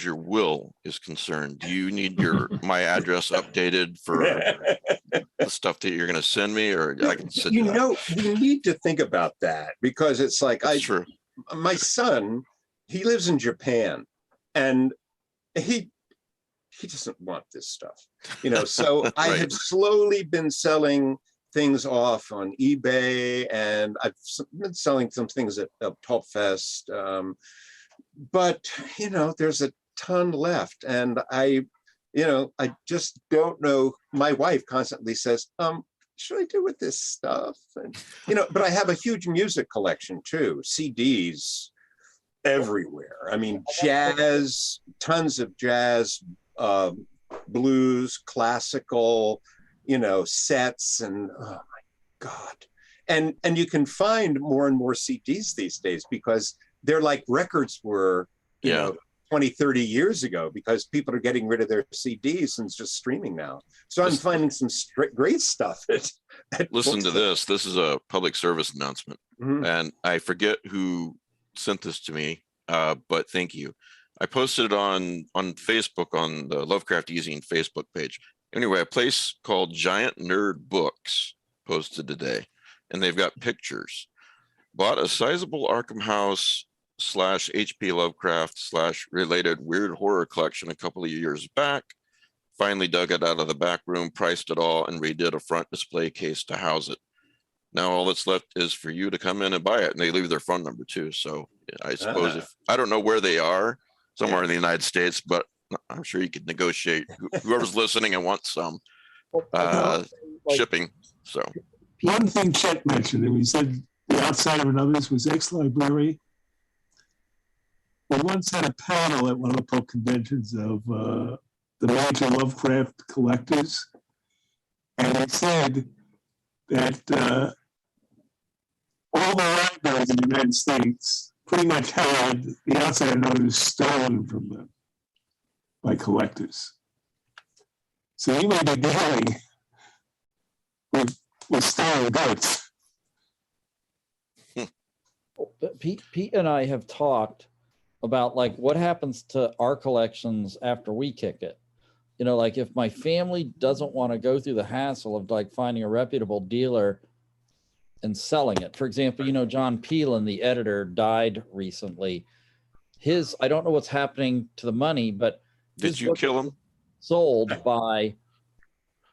your will is concerned, do you need my address updated for the stuff that you're going to send me, or I can send you? We need to think about that, because it's like True. My son, he lives in Japan, and he doesn't want this stuff, so I Right. have slowly been selling things off on eBay, and I've been selling some things at Pulp Fest. But, there's a ton left, and I just don't know. My wife constantly says, should I do with this stuff? And, but I have a huge music collection too, CDs everywhere. I mean, jazz, tons of jazz, blues, classical, sets, and oh my God. And you can find more and more CDs these days, because they're like records were, 20, 30 years ago, because people are getting rid of their CDs and just streaming now. So I'm finding some great stuff. Listen to this. This is a public service announcement. Mhm. And I forget who sent this to me, but thank you. I posted it on Facebook on the Lovecraft eZine Facebook page. Anyway, a place called Giant Nerd Books posted today, and they've got pictures. Bought a sizable Arkham House / H.P. Lovecraft / related weird horror collection a couple of years back. Finally dug it out of the back room, priced it all, and redid a front display case to house it. Now all that's left is for you to come in and buy it, and they leave their phone number too. So I suppose I don't know where they are, somewhere in the United States, but I'm sure you could negotiate. Whoever's listening and wants some shipping. So one thing Chet mentioned, and we said The Outsider and Others was ex-library. We once had a panel at one of the pub conventions of the major Lovecraft collectors, and it said that all the libraries in the United States pretty much had The Outsider and Others stolen from them by collectors. So you may be dealing with stolen goods. Pete and I have talked about like what happens to our collections after we kick it. Like if my family doesn't want to go through the hassle of like finding a reputable dealer and selling it. For example, John Peelin, the editor, died recently. I don't know what's happening to the money, but did you kill him?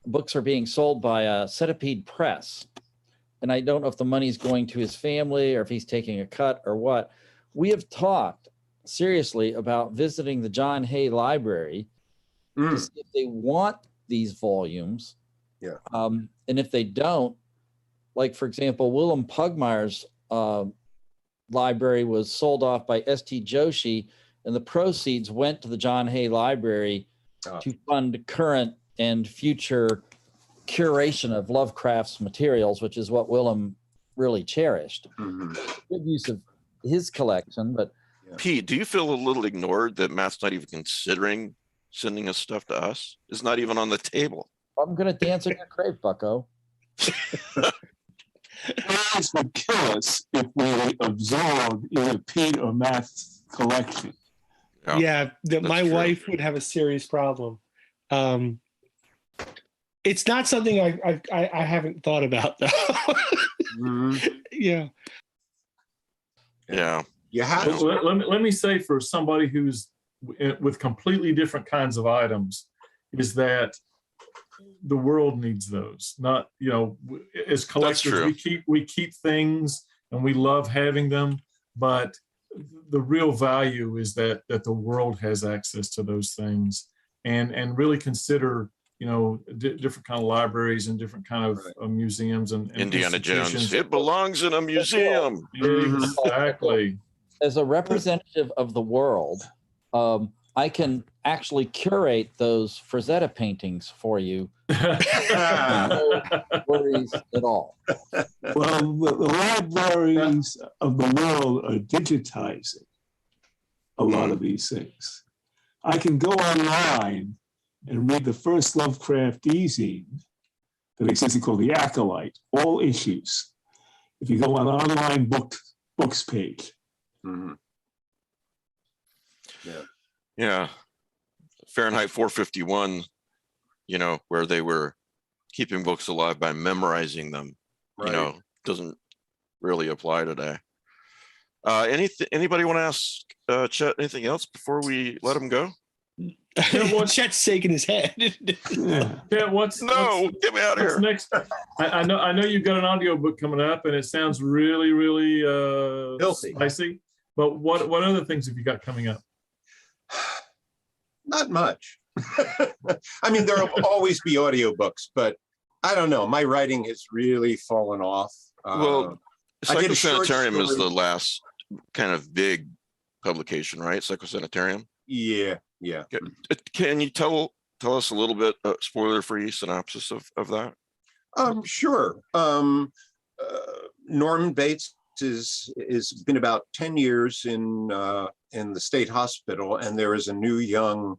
Books are being sold by Centipede Press. And I don't know if the money's going to his family or if he's taking a cut or what. We have talked seriously about visiting the John Hay Library to see if they want these volumes. Yeah. And if they don't, like, for example, Willem Pugmire's library was sold off by St. Joshi, and the proceeds went to the John Hay Library to fund current and future curation of Lovecraft's materials, which is what Willem really cherished. Mhm. Good use of his collection, but Pete, do you feel a little ignored that Matt's not even considering sending us stuff to us? It's not even on the table. I'm going to dance in your crate, bucko. This would kill us if we absorbed either Pete or Matt's collection. Yeah, my true. wife would have a serious problem. It's not something I haven't thought about though. Mhm. Yeah. Yeah. You have to. Let me say, for somebody who's with completely different kinds of items, is that the world needs those. Not, as collectors, we keep things and we love having them, but the real value is that the world has access to those things, and really consider different kind of libraries and different kind of museums and Indiana Jones. institutions. It belongs in a museum. Exactly. As a representative of the world, I can actually curate those Frazetta paintings for you. No worries at all. Well, the libraries of the world are digitizing a lot of these things. I can go online and read the first Lovecraft eZine that existed called The Acolyte, all issues. If you go on online books page. Mhm. Yeah. Fahrenheit 451, where they were keeping books alive by memorizing them, Right. doesn't really apply today. Anybody want to ask Chet anything else before we let him go? Chet's shaking his head. Yeah. Yeah, Get me out of what's here. next? I know you've got an audiobook coming up, and it sounds really, really Filthy. spicy. But what other things have you got coming up? Not much. I mean, there'll always be audiobooks, but I don't know. My writing has really fallen off. Well, I did a short Psychosanitarium is story. the last kind of big publication, right? Psychosanitarium. Yeah. Can you tell us a little bit, spoiler-free synopsis of that? Sure. Norman Bates is been about 10 years in the state hospital, and there is a new young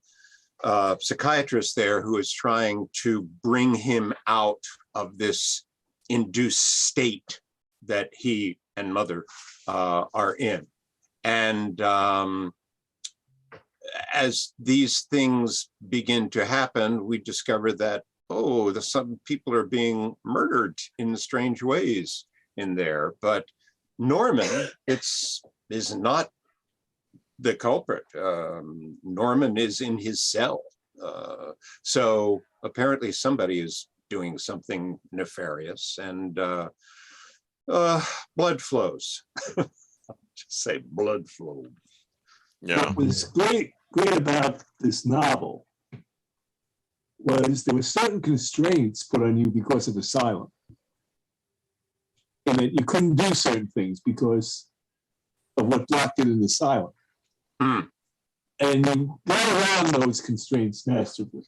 psychiatrist there who is trying to bring him out of this induced state that he and mother are in. And as these things begin to happen, we discover that, some people are being murdered in strange ways in there. But Norman, is not the culprit. Norman is in his cell. So apparently somebody is doing something nefarious, and blood flows. Just say blood flow. Yeah. What was great about this novel was there were certain constraints put on you because of asylum. And that you couldn't do certain things because of what blocked it in asylum. Mm. And you got around those constraints masterfully.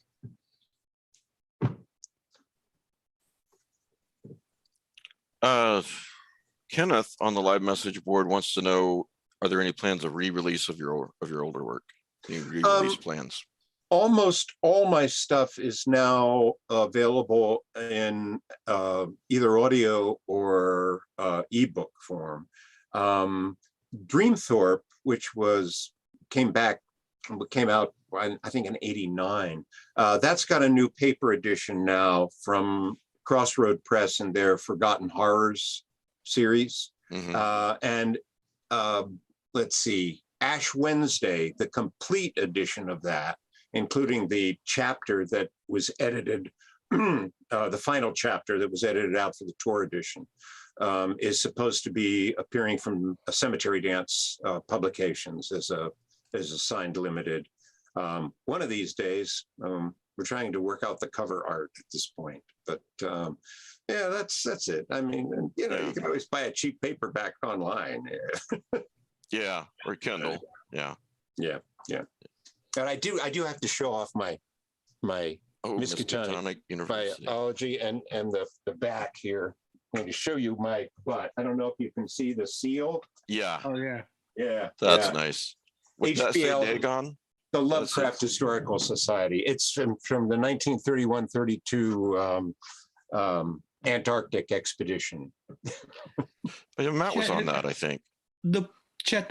Kenneth on the live message board wants to know, are there any plans of re-release of your older work? Any re-release plans? Almost all my stuff is now available in either audio or ebook form. Dreamthorpe, which came out, I think, in '89. That's got a new paper edition now from Crossroad Press and their Forgotten Horrors series. Mm-hmm. And let's see, Ash Wednesday, the complete edition of that, including the chapter that was edited, the final chapter that was edited out for the tour edition, is supposed to be appearing from Cemetery Dance Publications as a signed limited. One of these days, we're trying to work out the cover art at this point, but yeah, that's it. I mean, you can always buy a cheap paperback online. Yeah, or Kindle. Yeah. And I do have to show off my Miskatonic University biology and the back here. I'm going to show you my butt. I don't know if you can see the seal. Yeah. Oh yeah. Yeah. That's nice. What's that say, HPL, Dagon? the Lovecraft Historical Society. It's from the 1931-32 Antarctic expedition. Matt was on that, I think. The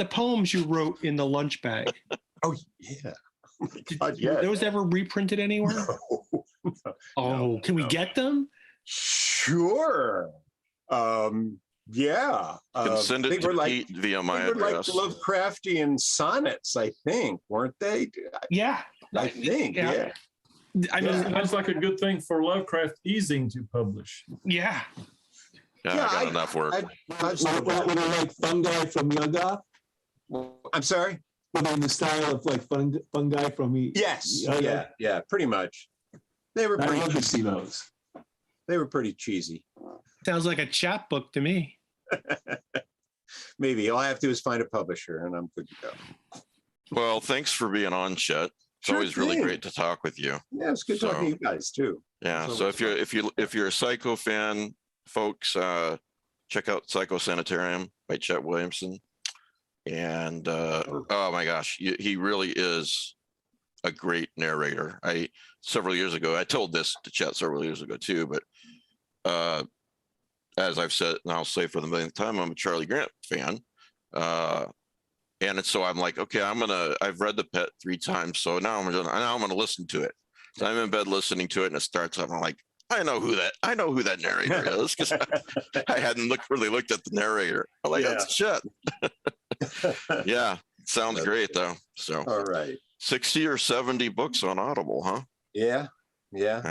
poems you wrote in the lunch bag. Oh yeah. Were those ever reprinted anywhere? No. Can we get them? Sure. Yeah. Can send it to Pete via my address. Like Lovecraftian sonnets, I think, weren't they? Yeah. I think. Yeah. I mean, Sounds like a good thing for Lovecraft eZine to publish. Yeah. I got enough work. Were they like fungi from Yaga? I'm sorry? Were they in the style of like fungi from Yes. Yaga? Yeah, pretty much. They were I'd pretty love to see those. They were pretty cheesy. Sounds like a chapbook to me. Maybe all I have to do is find a publisher and I'm good to go. Well, thanks for being on, Chet. It's always really great to talk with you. Yeah, it's good talking to you guys too. Yeah. So if you're a Psycho fan, folks, check out Psycho Sanitarium by Chet Williamson. And oh my gosh, he really is a great narrator. Several years ago, I told this to Chet several years ago too, but as I've said, and I'll say for the millionth time, I'm a Charlie Grant fan. And so I'm like, okay, I've read The Pet 3 times, so now I'm gonna listen to it. So I'm in bed listening to it, and it starts up. I'm like, I know who that narrator is, because I hadn't really looked at the narrator. I'm like, that's Chet. Yeah, sounds great though. So all right, 60 or 70 books on Audible, huh? Yeah.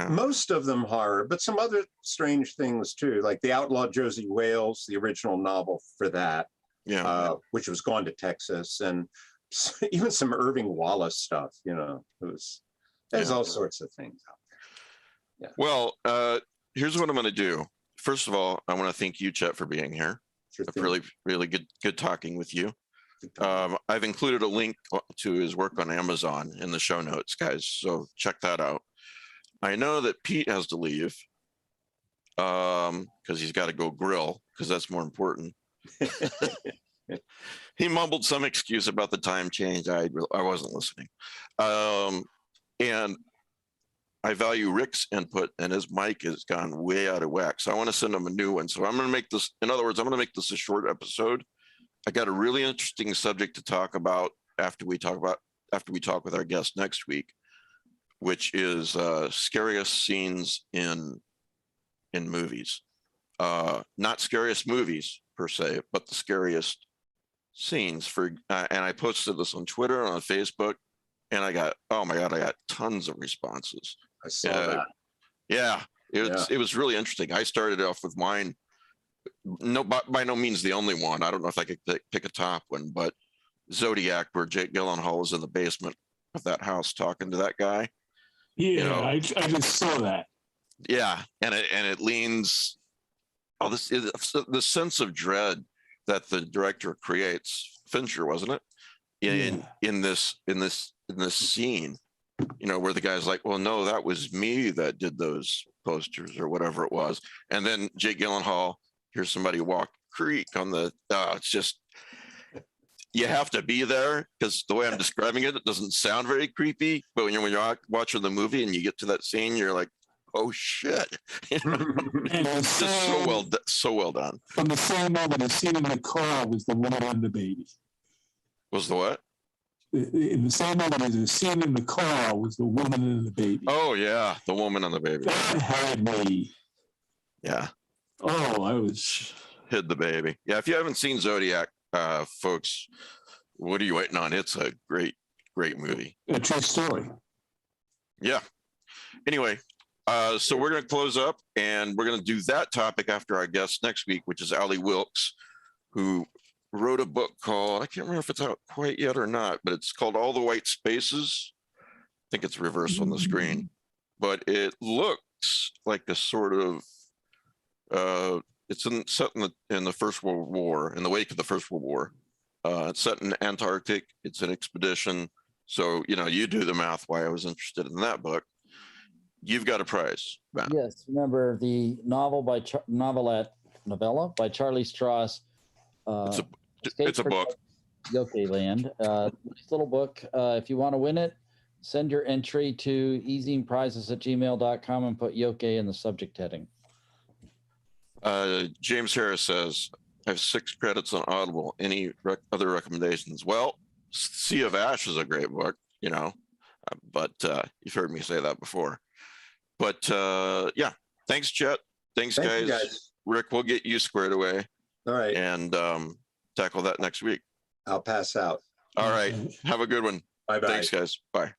Most of them horror, but some other strange things too, like The Outlaw Josie Wales, the original novel for that. Yeah, which was Gone to Texas, and even some Irving Wallace stuff. There's all sorts of things out there. Yeah. Well, here's what I'm going to do. First of all, I want to thank you, Chet, for being here. Sure thing. Really good talking with you. I've included a link to his work on Amazon in the show notes, guys. So check that out. I know that Pete has to leave because he's got to go grill, because that's more important. He mumbled some excuse about the time change. I wasn't listening. And I value Rick's input, and his mic has gone way out of whack. So I want to send him a new one. So I'm going to make this, in other words, I'm going to make this a short episode. I got a really interesting subject to talk about after we talk with our guest next week, which is scariest scenes in movies. Not scariest movies per se, but the scariest scenes and I posted this on Twitter and on Facebook, and I got tons of responses. I saw that. Yeah, it was really interesting. I started off with mine. No, by no means the only one. I don't know if I could pick a top one, but Zodiac, where Jake Gyllenhaal was in the basement of that house talking to that guy. Yeah, I just saw that. Yeah, and it leans. Oh, the sense of dread that the director creates, Fincher, wasn't it? In this scene, where the guy's like, well, no, that was me that did those posters or whatever it was. And then Jake Gyllenhaal hears somebody walk creak on the, it's just, you have to be there, because the way I'm describing it, it doesn't sound very creepy. But when you're watching the movie and you get to that scene, you're like, oh shit! It's just so well done. From the same moment, the scene in the car was the woman and the baby. Was the what? In the same moment as the scene in the car was the woman and the baby. Oh yeah, the woman and the baby. That had me. Yeah. Oh, I was hid the baby. Yeah, if you haven't seen Zodiac, folks, what are you waiting on? It's a great movie. A true story. Yeah. Anyway. So we're going to close up, and we're going to do that topic after our guest next week, which is Allie Wilkes, who wrote a book called, I can't remember if it's out quite yet or not, but it's called All the White Spaces. I think it's reversed on the screen, but it looks like a sort of, it's set in the First World War, in the wake of the First World War. It's set in Antarctic. It's an expedition. So, you do the math why I was interested in that book. You've got a prize, Matt. Yes, remember the novella by Charlie Stross. It's a book. Yoke Land. Nice little book. If you want to win it, send your entry to ezineprizes@gmail.com and put Yoke in the subject heading. James Harris says, I have 6 credits on Audible. Any other recommendations? Well, Sea of Ash is a great book, but you've heard me say that before. But yeah, thanks, Chet. Thanks, guys. Rick, we'll get you squared away. All right. And tackle that next week. I'll pass out. All right. Have a good one. Bye-bye. Thanks, guys. Bye.